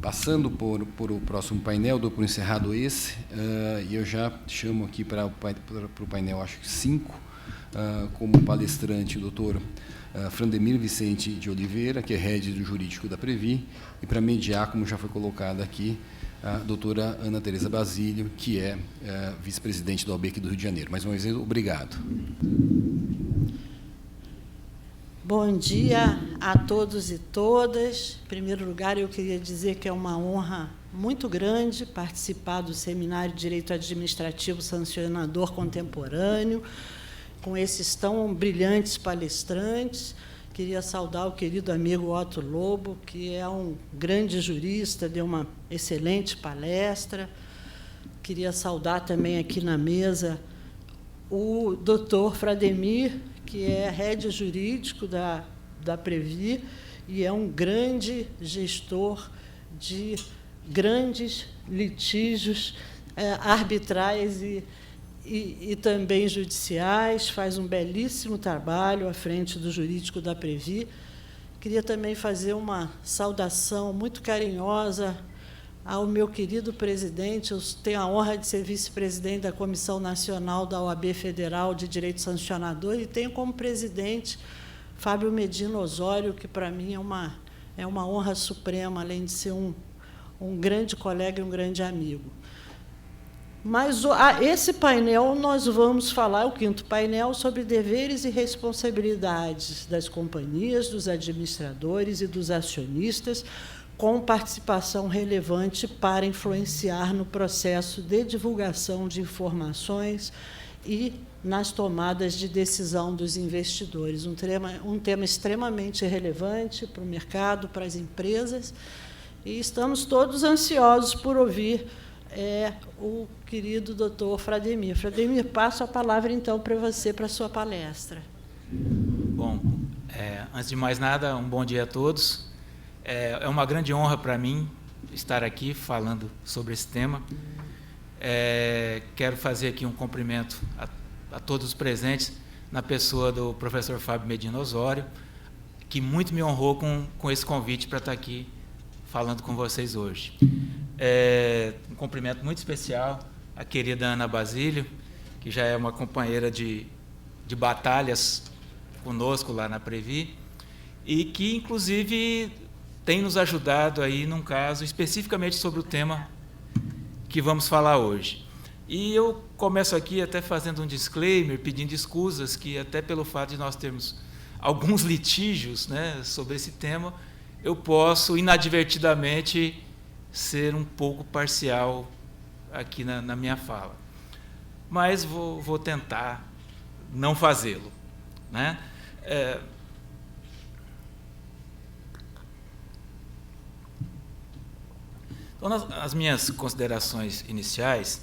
Passando por o próximo painel, dou por encerrado esse, e eu já chamo aqui para o painel, acho que 5, como palestrante, o doutor Frandemir Vicente de Oliveira, que é head do jurídico da Previ, e para mediar, como já foi colocado aqui, a doutora Ana Tereza Basílio, que é vice-presidente da OAB aqui do Rio de Janeiro. Mais uma vez, obrigado. Bom dia a todos e todas. Em primeiro lugar, eu queria dizer que é uma honra muito grande participar do Seminário de Direito Administrativo Sancionador Contemporâneo, com esses tão brilhantes palestrantes. Queria saudar o querido amigo Otto Lobo, que é um grande jurista, deu uma excelente palestra. Queria saudar também aqui na mesa o doutor Frandemir, que é head jurídico da Previ e é um grande gestor de grandes litígios arbitrais e também judiciais, faz um belíssimo trabalho à frente do jurídico da Previ. Queria também fazer uma saudação muito carinhosa ao meu querido presidente. Eu tenho a honra de ser vice-presidente da Comissão Nacional da OAB Federal de Direito Sancionador e tenho como presidente Fábio Medina Osório, que, para mim, é uma honra suprema, além de ser um grande colega e um grande amigo. Mas esse painel nós vamos falar, o 5º painel, sobre deveres e responsabilidades das companhias, dos administradores e dos acionistas, com participação relevante para influenciar no processo de divulgação de informações e nas tomadas de decisão dos investidores. Um tema extremamente relevante para o mercado, para as empresas, e estamos todos ansiosos por ouvir o querido doutor Frandemir. Frandemir, passo a palavra, então, para você, para a sua palestra. Bom, antes de mais nada, um bom dia a todos. É uma grande honra para mim estar aqui falando sobre esse tema. Quero fazer aqui um cumprimento a todos os presentes, na pessoa do professor Fábio Medina Osório, que muito me honrou com esse convite para estar aqui falando com vocês hoje. Um cumprimento muito especial à querida Ana Basílio, que já é uma companheira de batalhas conosco lá na Previ, e que, inclusive, tem nos ajudado aí num caso especificamente sobre o tema que vamos falar hoje. E eu começo aqui até fazendo um disclaimer, pedindo escusas, que até pelo fato de nós termos alguns litígios, né, sobre esse tema, eu posso inadvertidamente ser um pouco parcial aqui na minha fala. Mas vou tentar não fazê-lo, né? Então, nas minhas considerações iniciais,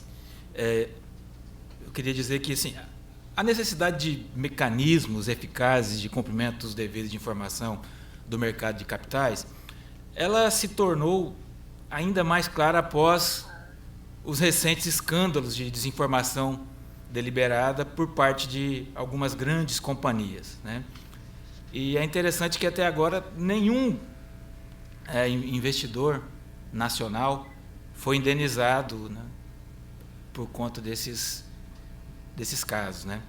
eu queria dizer que assim, a necessidade de mecanismos eficazes de cumprimento dos deveres de informação do mercado de capitais, ela se tornou ainda mais clara após os recentes escândalos de desinformação deliberada por parte de algumas grandes companhias, né? E é interessante que até agora nenhum investidor nacional foi indenizado, né, por conta desses casos, né?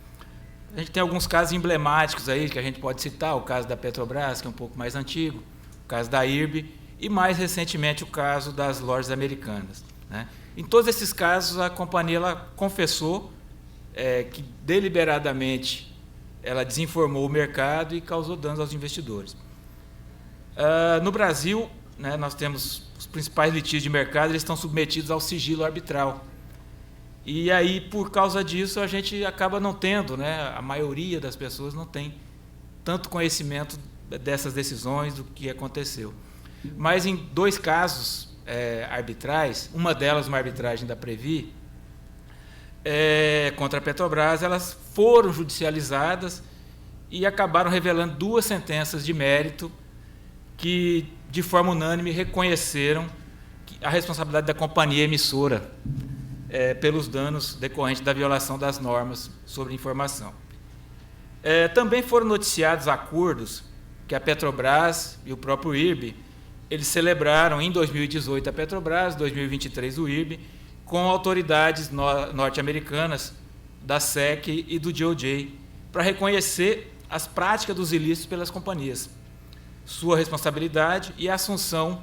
A gente tem alguns casos emblemáticos aí que a gente pode citar, o caso da Petrobras, que é um pouco mais antigo, o caso da IRB e, mais recentemente, o caso das lojas americanas, né? Em todos esses casos, a companhia ela confessou que deliberadamente ela desinformou o mercado e causou danos aos investidores. No Brasil, né, nós temos os principais litígios de mercado, eles estão submetidos ao sigilo arbitral. E aí, por causa disso, a gente acaba não tendo, né, a maioria das pessoas não tem tanto conhecimento dessas decisões, do que aconteceu. Mas em 2 casos arbitrais, uma delas uma arbitragem da Previ, contra a Petrobras, elas foram judicializadas e acabaram revelando 2 sentenças de mérito que, de forma unânime, reconheceram a responsabilidade da companhia emissora pelos danos decorrentes da violação das normas sobre informação. Também foram noticiados acordos que a Petrobras e o próprio IRB eles celebraram em 2018 a Petrobras, 2023 o IRB, com autoridades norte-americanas da SEC e do DOJ, para reconhecer as práticas dos ilícitos pelas companhias, sua responsabilidade e a assunção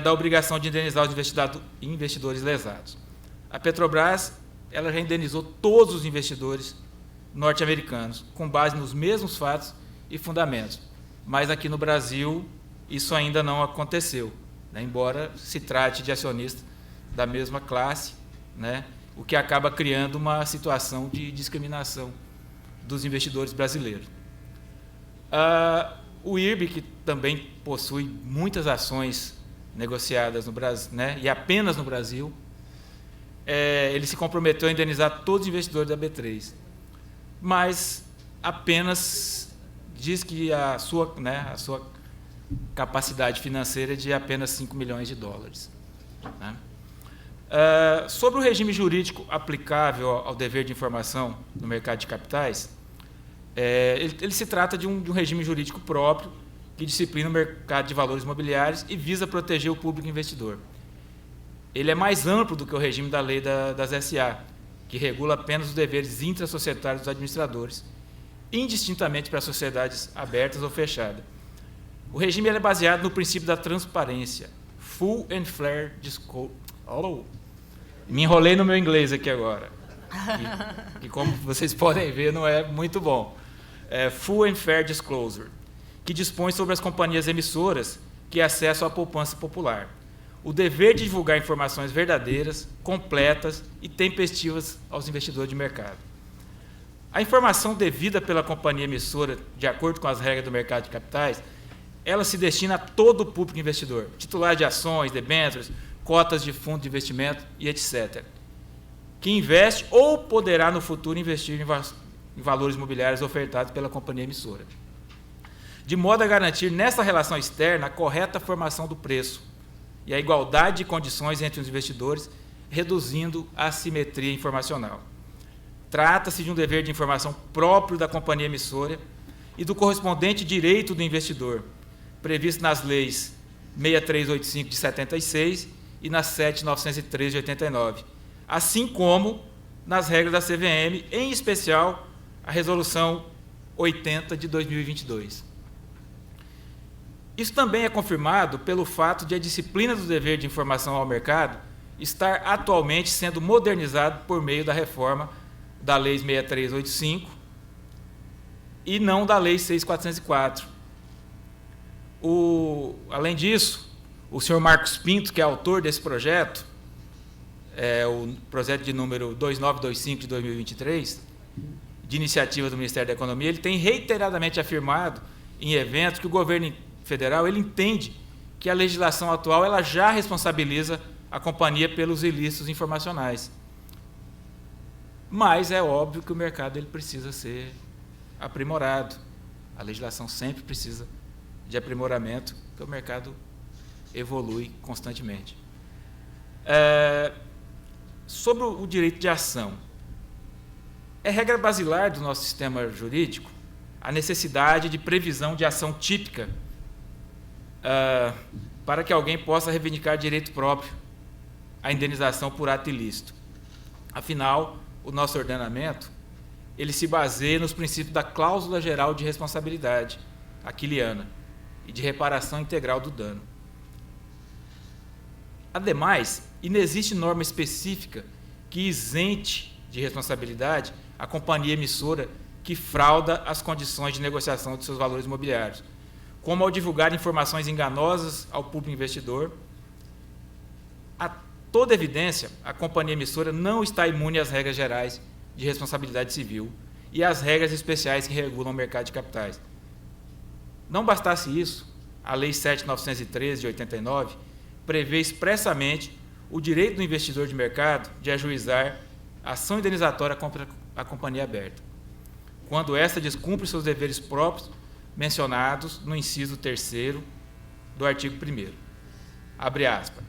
da obrigação de indenizar os investidores lesados. A Petrobras ela já indenizou todos os investidores norte-americanos, com base nos mesmos fatos e fundamentos. Mas aqui no Brasil, isso ainda não aconteceu, né? Embora se trate de acionistas da mesma classe, né? O que acaba criando uma situação de discriminação dos investidores brasileiros. O IRB, que também possui muitas ações negociadas no Brasil, né? E apenas no Brasil, ele se comprometeu a indenizar todos os investidores da B3, mas apenas diz que a sua capacidade financeira é de apenas 5 milhões de dólares. Né? Sobre o regime jurídico aplicável ao dever de informação no mercado de capitais, ele se trata de um regime jurídico próprio que disciplina o mercado de valores imobiliários e visa proteger o público investidor. Ele é mais amplo do que o regime da lei das SA, que regula apenas os deveres intrasocietários dos administradores, indistintamente para sociedades abertas ou fechadas. O regime é baseado no princípio da transparência, full and fair disclosure. Me enrolei no meu inglês aqui agora, que como vocês podem ver, não é muito bom. Full and fair disclosure, que dispõe sobre as companhias emissoras que acessam a poupança popular. O dever de divulgar informações verdadeiras, completas e tempestivas aos investidores de mercado. A informação devida pela companhia emissora, de acordo com as regras do mercado de capitais, ela se destina a todo o público investidor, titular de ações, debêntures, cotas de fundo de investimento e etc., que investe ou poderá no futuro investir em valores imobiliários ofertados pela companhia emissora, de modo a garantir nessa relação externa a correta formação do preço e a igualdade de condições entre os investidores, reduzindo a assimetria informacional. Trata-se de um dever de informação próprio da companhia emissora e do correspondente direito do investidor, previsto nas leis 6385 de 76 e na 7903 de 89, assim como nas regras da CVM, em especial a Resolução 80 de 2022. Isso também é confirmado pelo fato de a disciplina do dever de informação ao mercado estar atualmente sendo modernizado por meio da reforma da Lei 6385 e não da Lei 6404. Além disso, o senhor Marcos Pinto, que é autor desse projeto, o projeto de número 2925 de 2023, de iniciativa do Ministério da Economia, ele tem reiteradamente afirmado em eventos que o governo federal ele entende que a legislação atual ela já responsabiliza a companhia pelos ilícitos informacionais. Mas é óbvio que o mercado ele precisa ser aprimorado. A legislação sempre precisa de aprimoramento, porque o mercado evolui constantemente. Sobre o direito de ação, é regra basilar do nosso sistema jurídico a necessidade de previsão de ação típica para que alguém possa reivindicar direito próprio à indenização por ato ilícito. Afinal, o nosso ordenamento ele se baseia nos princípios da cláusula geral de responsabilidade aquiliana e de reparação integral do dano. Ademais, inexiste norma específica que isente de responsabilidade a companhia emissora que frauda as condições de negociação de seus valores imobiliários, como ao divulgar informações enganosas ao público investidor. A toda evidência, a companhia emissora não está imune às regras gerais de responsabilidade civil e às regras especiais que regulam o mercado de capitais. Não bastasse isso, a Lei 7.913, de 89, prevê expressamente o direito do investidor de mercado de ajuizar ação indenizatória contra a companhia aberta, quando esta descumpre seus deveres próprios mencionados no inciso 3º do artigo 1º. Abre aspas.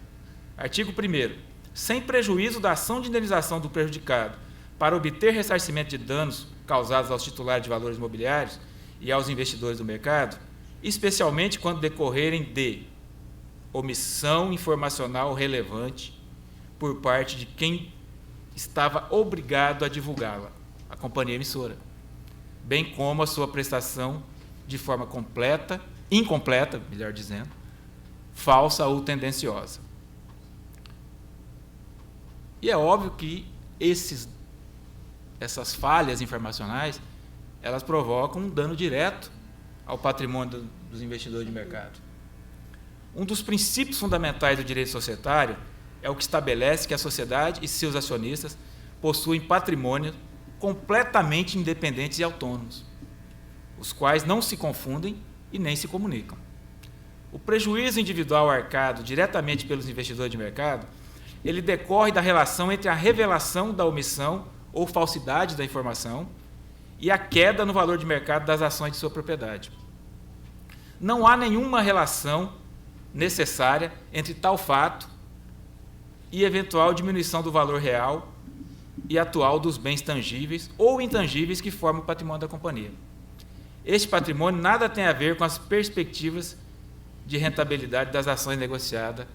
Artigo 1º. Sem prejuízo da ação de indenização do prejudicado para obter ressarcimento de danos causados aos titulares de valores imobiliários e aos investidores do mercado, especialmente quando decorrerem de omissão informacional relevante por parte de quem estava obrigado a divulgá-la, a companhia emissora, bem como a sua prestação de forma incompleta, melhor dizendo, falsa ou tendenciosa. E é óbvio que essas falhas informacionais, elas provocam um dano direto ao patrimônio dos investidores de mercado. Um dos princípios fundamentais do direito societário é o que estabelece que a sociedade e seus acionistas possuem patrimônio completamente independentes e autônomos, os quais não se confundem e nem se comunicam. O prejuízo individual arcado diretamente pelos investidores de mercado, ele decorre da relação entre a revelação da omissão ou falsidade da informação e a queda no valor de mercado das ações de sua propriedade. Não há nenhuma relação necessária entre tal fato e eventual diminuição do valor real e atual dos bens tangíveis ou intangíveis que formam o patrimônio da companhia. Este patrimônio nada tem a ver com as perspectivas de rentabilidade das ações negociadas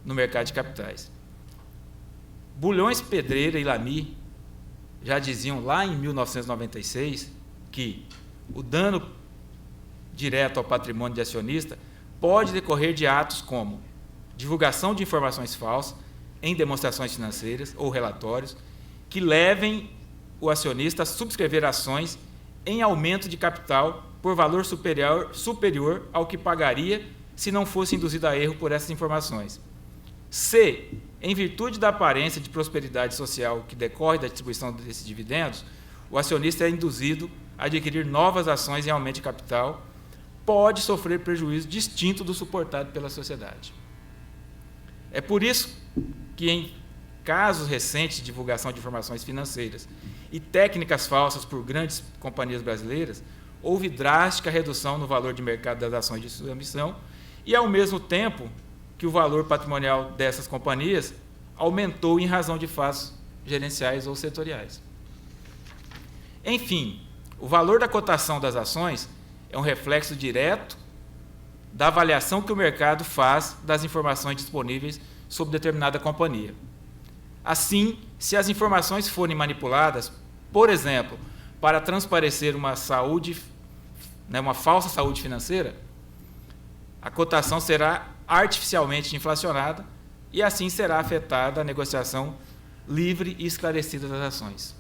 no mercado de capitais. Bulhões, Pedreira e Lamy já diziam lá em 1996 que o dano direto ao patrimônio de acionista pode decorrer de atos como divulgação de informações falsas em demonstrações financeiras ou relatórios que levem o acionista a subscrever ações em aumento de capital por valor superior ao que pagaria se não fosse induzido a erro por essas informações. C, em virtude da aparência de prosperidade social que decorre da distribuição desses dividendos, o acionista é induzido a adquirir novas ações em aumento de capital, pode sofrer prejuízo distinto do suportado pela sociedade. É por isso que, em casos recentes de divulgação de informações financeiras e técnicas falsas por grandes companhias brasileiras, houve drástica redução no valor de mercado das ações de sua emissão e, ao mesmo tempo, que o valor patrimonial dessas companhias aumentou em razão de fatos gerenciais ou setoriais. Enfim, o valor da cotação das ações é um reflexo direto da avaliação que o mercado faz das informações disponíveis sobre determinada companhia. Assim, se as informações forem manipuladas, por exemplo, para transparecer uma falsa saúde financeira, a cotação será artificialmente inflacionada e assim será afetada a negociação livre e esclarecida das ações.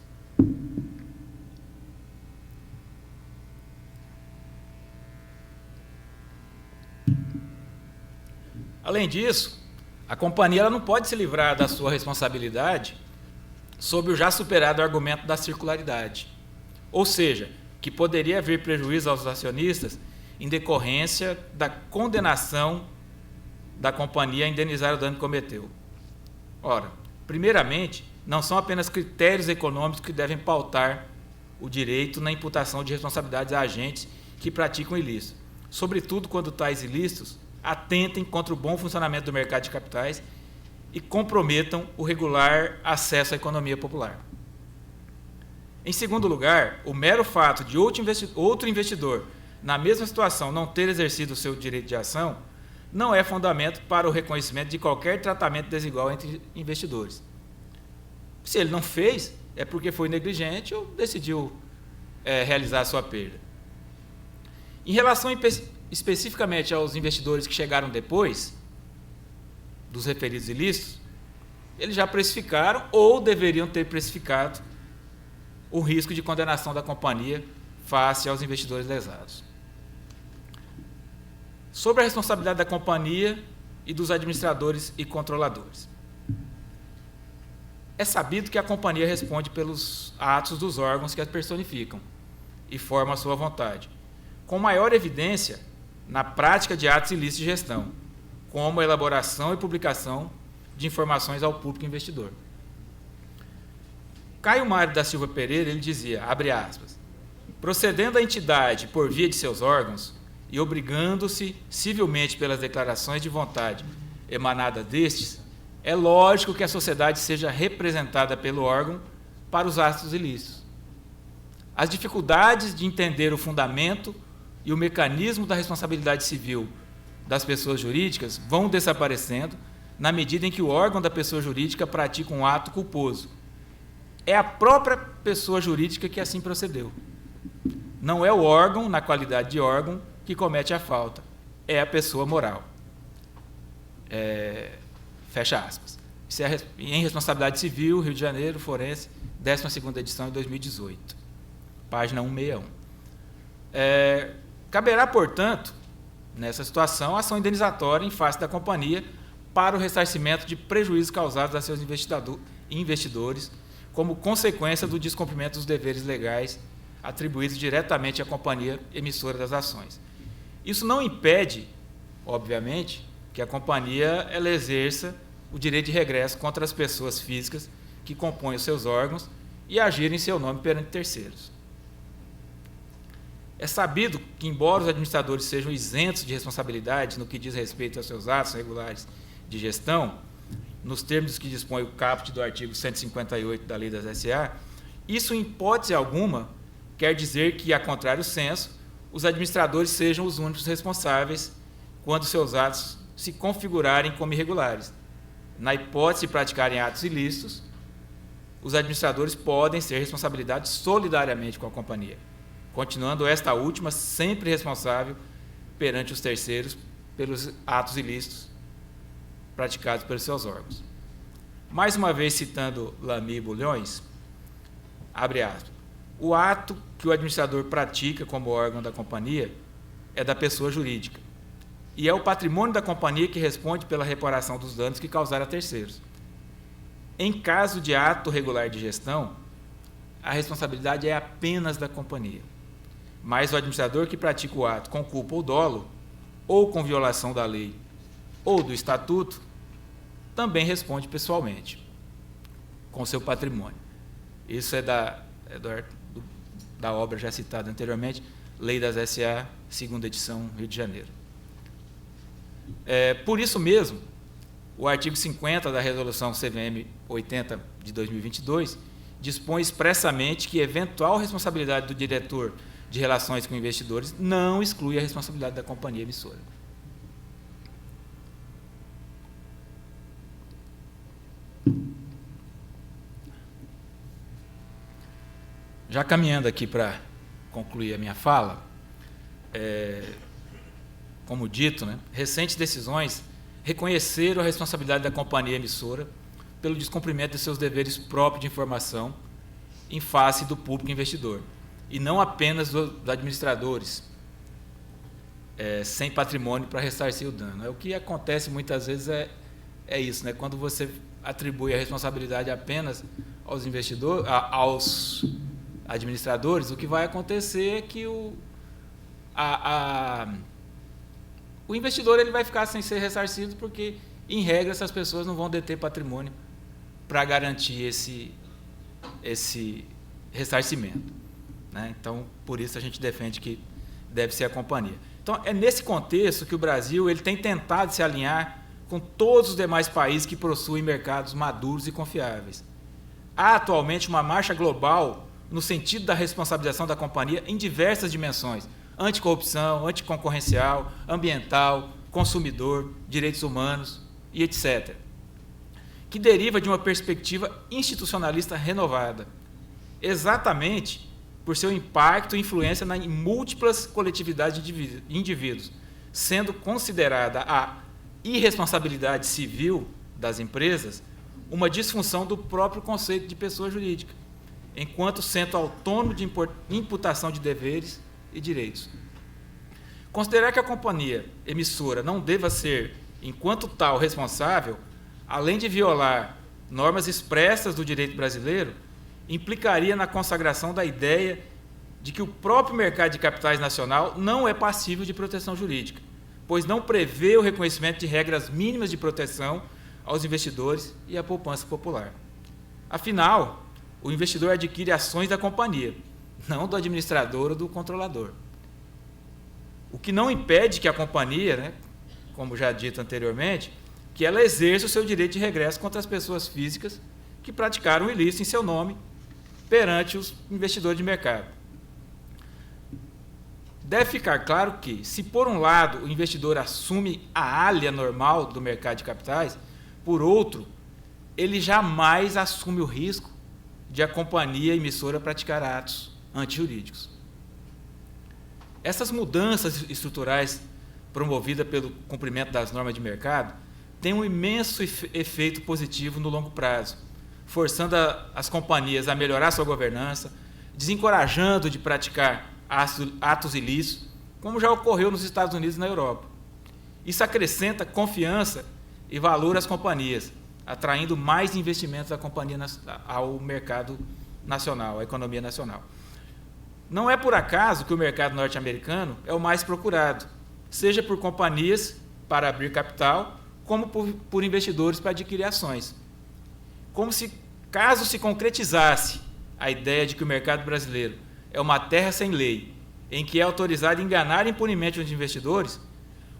Além disso, a companhia ela não pode se livrar da sua responsabilidade sob o já superado argumento da circularidade, ou seja, que poderia haver prejuízo aos acionistas em decorrência da condenação da companhia a indenizar o dano que cometeu. Ora, primeiramente, não são apenas critérios econômicos que devem pautar o direito na imputação de responsabilidades a agentes que praticam ilícitos, sobretudo quando tais ilícitos atentem contra o bom funcionamento do mercado de capitais e comprometam o regular acesso à economia popular. Em segundo lugar, o mero fato de outro investidor, na mesma situação, não ter exercido o seu direito de ação, não é fundamento para o reconhecimento de qualquer tratamento desigual entre investidores. Se ele não fez, é porque foi negligente ou decidiu realizar a sua perda. Em relação especificamente aos investidores que chegaram depois dos referidos ilícitos, eles já precificaram ou deveriam ter precificado o risco de condenação da companhia face aos investidores lesados. Sobre a responsabilidade da companhia e dos administradores e controladores. É sabido que a companhia responde pelos atos dos órgãos que a personificam e formam a sua vontade, com maior evidência na prática de atos ilícitos de gestão, como a elaboração e publicação de informações ao público investidor. Caio Mário da Silva Pereira, ele dizia, abre aspas, procedendo a entidade por via de seus órgãos e obrigando-se civilmente pelas declarações de vontade emanadas destes, é lógico que a sociedade seja representada pelo órgão para os atos ilícitos. As dificuldades de entender o fundamento e o mecanismo da responsabilidade civil das pessoas jurídicas vão desaparecendo na medida em que o órgão da pessoa jurídica pratica um ato culposo. É a própria pessoa jurídica que assim procedeu. Não é o órgão, na qualidade de órgão, que comete a falta. É a pessoa moral. Fecha aspas. Isso é em responsabilidade civil, Rio de Janeiro, forense, 12ª edição de 2018. Página 161. Caberá, portanto, nessa situação, ação indenizatória em face da companhia para o ressarcimento de prejuízos causados a seus investidores como consequência do descumprimento dos deveres legais atribuídos diretamente à companhia emissora das ações. Isso não impede, obviamente, que a companhia ela exerça o direito de regresso contra as pessoas físicas que compõem os seus órgãos e agirem em seu nome perante terceiros. É sabido que, embora os administradores sejam isentos de responsabilidade no que diz respeito aos seus atos regulares de gestão, nos termos que dispõe o caput do artigo 158 da Lei das SA, isso, em hipótese alguma, quer dizer que, a contrário senso, os administradores sejam os únicos responsáveis quando seus atos se configurarem como irregulares. Na hipótese de praticarem atos ilícitos, os administradores podem ser responsabilizados solidariamente com a companhia, continuando esta última sempre responsável perante os terceiros pelos atos ilícitos praticados pelos seus órgãos. Mais uma vez citando Lamy e Bulhões, abre aspas, o ato que o administrador pratica como órgão da companhia é da pessoa jurídica, e é o patrimônio da companhia que responde pela reparação dos danos que causaram a terceiros. Em caso de ato regular de gestão, a responsabilidade é apenas da companhia, mas o administrador que pratica o ato com culpa ou dolo, ou com violação da lei ou do estatuto, também responde pessoalmente, com seu patrimônio. Isso é da obra já citada anteriormente, Lei das SA, 2ª edição, Rio de Janeiro. Por isso mesmo, o artigo 50 da Resolução CVM 80 de 2022 dispõe expressamente que eventual responsabilidade do diretor de relações com investidores não exclui a responsabilidade da companhia emissora. Já caminhando aqui para concluir a minha fala, como dito, recentes decisões reconheceram a responsabilidade da companhia emissora pelo descumprimento de seus deveres próprios de informação em face do público investidor, e não apenas dos administradores, sem patrimônio para ressarcir o dano. O que acontece muitas vezes é isso, quando você atribui a responsabilidade apenas aos investidores, aos administradores, o que vai acontecer é que o investidor ele vai ficar sem ser ressarcido, porque, em regra, essas pessoas não vão deter patrimônio para garantir esse ressarcimento. Então, por isso a gente defende que deve ser a companhia. Então, é nesse contexto que o Brasil ele tem tentado se alinhar com todos os demais países que possuem mercados maduros e confiáveis. Há atualmente uma marcha global no sentido da responsabilização da companhia em diversas dimensões: anticorrupção, anticoncorrencial, ambiental, consumidor, direitos humanos e etc., que deriva de uma perspectiva institucionalista renovada, exatamente por seu impacto e influência em múltiplas coletividades de indivíduos, sendo considerada a irresponsabilidade civil das empresas uma disfunção do próprio conceito de pessoa jurídica, enquanto centro autônomo de imputação de deveres e direitos. Considerar que a companhia emissora não deva ser, enquanto tal, responsável, além de violar normas expressas do direito brasileiro, implicaria na consagração da ideia de que o próprio mercado de capitais nacional não é passível de proteção jurídica, pois não prevê o reconhecimento de regras mínimas de proteção aos investidores e à poupança popular. Afinal, o investidor adquire ações da companhia, não do administrador ou do controlador. O que não impede que a companhia, como já dito anteriormente, que ela exerça o seu direito de regresso contra as pessoas físicas que praticaram o ilícito em seu nome perante os investidores de mercado. deve ficar claro que, se por um lado o investidor assume a alha normal do mercado de capitais, por outro, ele jamais assume o risco de a companhia emissora praticar atos antijurídicos. Essas mudanças estruturais promovidas pelo cumprimento das normas de mercado têm um imenso efeito positivo no longo prazo, forçando as companhias a melhorar sua governança, desencorajando de praticar atos ilícitos, como já ocorreu nos Estados Unidos e na Europa. Isso acrescenta confiança e valor às companhias, atraindo mais investimentos da companhia ao mercado nacional, à economia nacional. Não é por acaso que o mercado norte-americano é o mais procurado, seja por companhias para abrir capital, como por investidores para adquirir ações. Como se, caso se concretizasse a ideia de que o mercado brasileiro é uma terra sem lei, em que é autorizado enganar impunemente os investidores,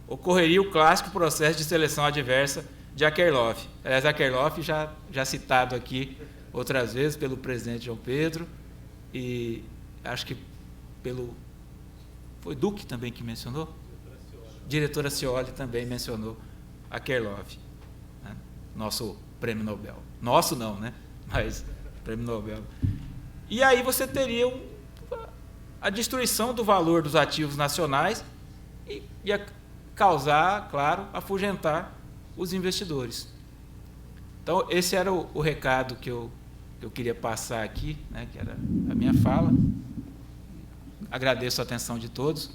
ocorreria o clássico processo de seleção adversa de Akerlof. Aliás, Akerlof já citado aqui outras vezes pelo presidente João Pedro e acho que foi Duque também que mencionou? Diretora Scioli também mencionou Akerlof, né? Nosso prêmio Nobel. Nosso não, né? Mas prêmio Nobel. E aí você teria a destruição do valor dos ativos nacionais e ia causar, claro, afugentar os investidores. Então, esse era o recado que eu queria passar aqui, né, que era a minha fala. Agradeço a atenção de todos.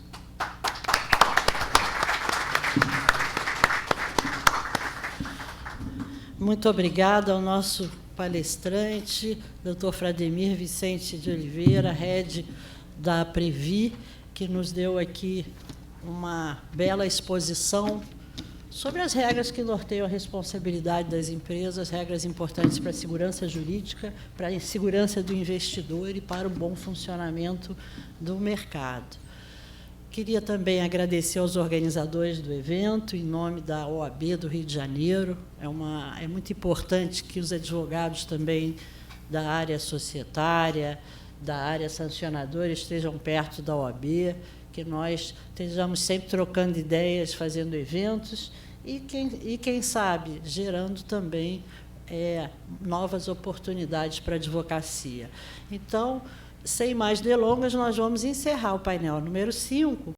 Muito obrigada ao nosso palestrante, Dr. Frademir Vicente de Oliveira, head da Previ, que nos deu aqui uma bela exposição sobre as regras que norteiam a responsabilidade das empresas, regras importantes para a segurança jurídica, para a segurança do investidor e para o bom funcionamento do mercado. Queria também agradecer aos organizadores do evento, em nome da OAB do Rio de Janeiro. É muito importante que os advogados também da área societária, da área sancionadora, estejam perto da OAB, que nós estejamos sempre trocando ideias, fazendo eventos e quem sabe, gerando também novas oportunidades para a advocacia. Então, sem mais delongas, nós vamos encerrar o painel número 5.